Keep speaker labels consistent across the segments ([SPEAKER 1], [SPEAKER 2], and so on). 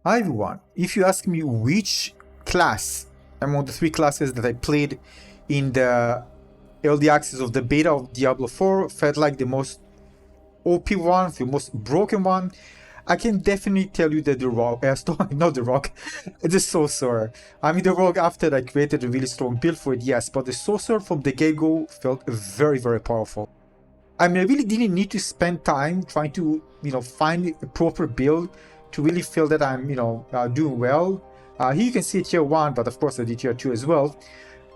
[SPEAKER 1] Hi everyone, if you ask me which class among the three classes that I played in the early access of the beta of Diablo 4 felt like the most OP one, the most broken one, I can definitely tell you that the Rogue, not the Rogue, the Sorcerer. I mean the Rogue after I created a really strong build for it, yes, but the Sorcerer from the get-go felt very, very powerful. I mean, I really didn't need to spend time trying to, find a proper build to really feel that I'm, doing well. Here you can see tier 1, but of course I did tier 2 as well.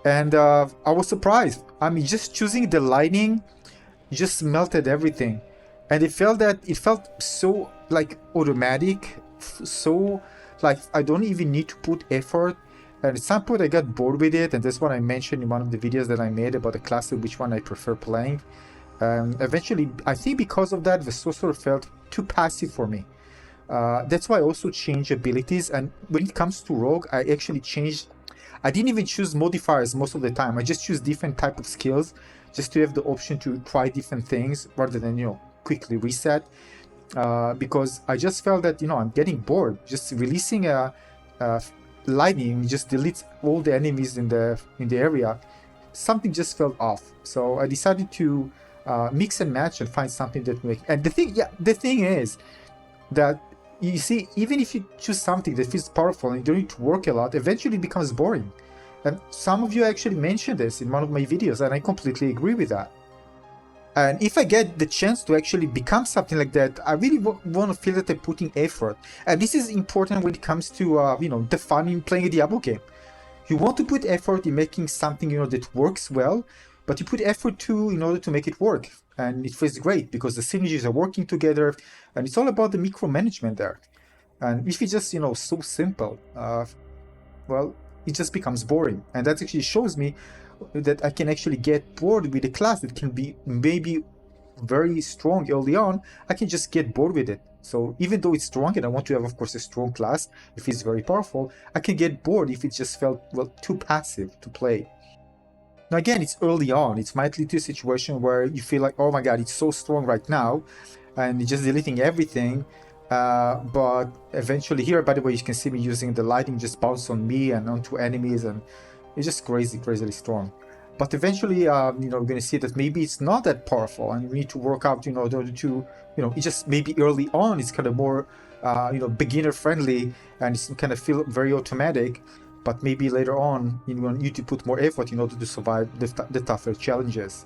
[SPEAKER 1] And I was surprised. I mean, just choosing the lighting just melted everything. And it felt so like automatic, so like I don't even need to put effort. And at some point I got bored with it, and that's what I mentioned in one of the videos that I made about the class of which one I prefer playing. Eventually, I think because of that, the sorcerer felt too passive for me. That's why I also changed abilities. And when it comes to rogue, I actually changed. I didn't even choose modifiers most of the time. I just choose different type of skills, just to have the option to try different things rather than quickly reset. Because I just felt that I'm getting bored. Just releasing a lightning just deletes all the enemies in the area. Something just felt off. So I decided to mix and match and find something that makes. And the thing is that you see, even if you choose something that feels powerful and you don't need to work a lot, eventually it becomes boring. And some of you actually mentioned this in one of my videos, and I completely agree with that. And if I get the chance to actually become something like that, I really want to feel that I'm putting effort. And this is important when it comes to, the fun in playing a Diablo game. You want to put effort in making something, that works well, but you put effort too in order to make it work. And it feels great because the synergies are working together, and it's all about the micromanagement there. And if it's just, so simple, well, it just becomes boring. And that actually shows me that I can actually get bored with a class that can be maybe very strong early on. I can just get bored with it. So even though it's strong and I want to have, of course, a strong class, if it's very powerful, I can get bored if it just felt, well, too passive to play. Now again, it's early on. It might lead to a situation where you feel like, oh my god, it's so strong right now, and it's just deleting everything. But eventually here, by the way, you can see me using the lighting just bounce on me and onto enemies, and it's just crazily strong. But eventually, we're going to see that maybe it's not that powerful, and we need to work out, in order to, it just maybe early on it's kind of more, beginner friendly, and it's kind of feel very automatic. But maybe later on, you need to put more effort in order to survive the tougher challenges.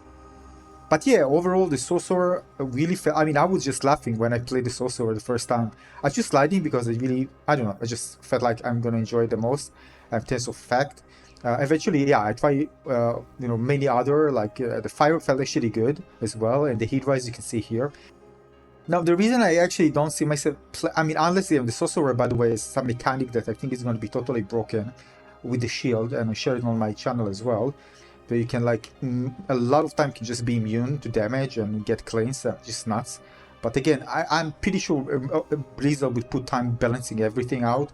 [SPEAKER 1] But yeah, overall, the Sorcerer really felt. I mean, I was just laughing when I played the Sorcerer the first time. I was just sliding because I don't know, I just felt like I'm gonna enjoy it the most in terms of fact. Eventually, yeah, I tried, many other, like the Fire felt actually good as well, and the Heat Rise you can see here. Now, the reason I actually don't see myself I mean, unless the Sorcerer, by the way, is some mechanic that I think is going to be totally broken with the shield, and I share it on my channel as well, where you can, like, a lot of time can just be immune to damage and get cleans, just nuts. But again, I'm pretty sure Blizzard will put time balancing everything out.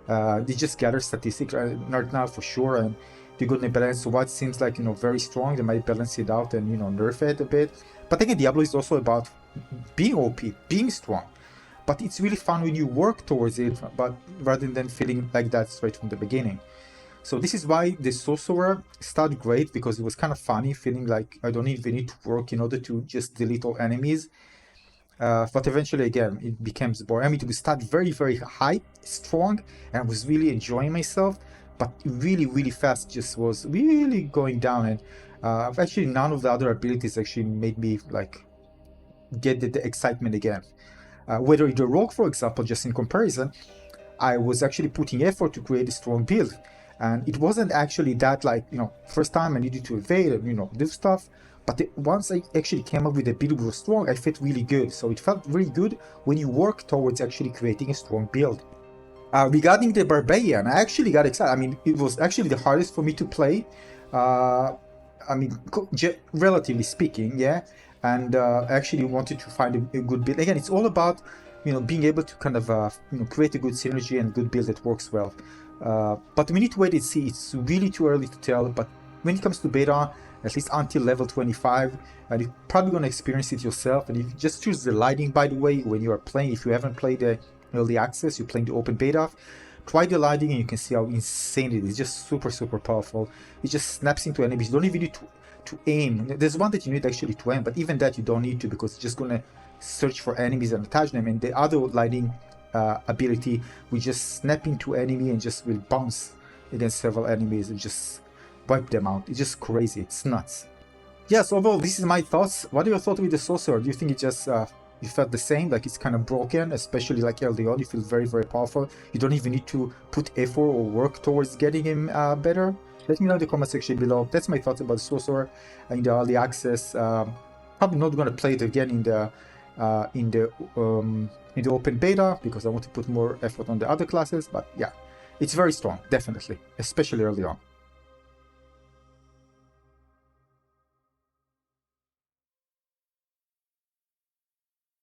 [SPEAKER 1] They just gather statistics right now for sure, and they're going to balance what seems like, very strong. They might balance it out and, nerf it a bit. But again, Diablo is also about being OP, being strong. But it's really fun when you work towards it, but rather than feeling like that straight from the beginning. So this is why the Sorcerer started great, because it was kind of funny, feeling like I don't even need to work in order to just delete all enemies. But eventually, again, it becomes boring. I mean, we start very high, strong, and I was really enjoying myself, but really fast just was really going down. And actually, none of the other abilities actually made me, like, get the excitement again. Whether in the Rogue, for example, just in comparison, I was actually putting effort to create a strong build. And it wasn't actually that, like, first time I needed to evade and, do stuff. But once I actually came up with a build that was strong, I felt really good. So it felt really good when you work towards actually creating a strong build. Regarding the Barbarian, I actually got excited. I mean, it was actually the hardest for me to play. I mean, relatively speaking, yeah. And I actually wanted to find a good build. Again, it's all about, being able to kind of, create a good synergy and good build that works well. But we need to wait and see. It's really too early to tell. But when it comes to beta, at least until level 25, and you're probably going to experience it yourself. And if you just choose the lighting, by the way, when you are playing, if you haven't played early access, you're playing the open beta, try the lighting and you can see how insane it is. It's just super, super powerful. It just snaps into enemies. You don't even need to aim. There's one that you need actually to aim, but even that you don't need to, because it's just gonna search for enemies and attach them. And the other lighting ability, we just snap into enemy and just will bounce against several enemies and just wipe them out. It's just crazy. It's nuts. Yes, overall, this is my thoughts. What are your thoughts with the Sorcerer? Do you think it just you felt the same, like it's kind of broken, especially like early on? You feel very, very powerful. You don't even need to put effort or work towards getting him better. Let me know in the comment section below. That's my thoughts about the Sorcerer in the early access. Probably not going to play it again in the open beta, because I want to put more effort on the other classes. But yeah, it's very strong, definitely, especially early on.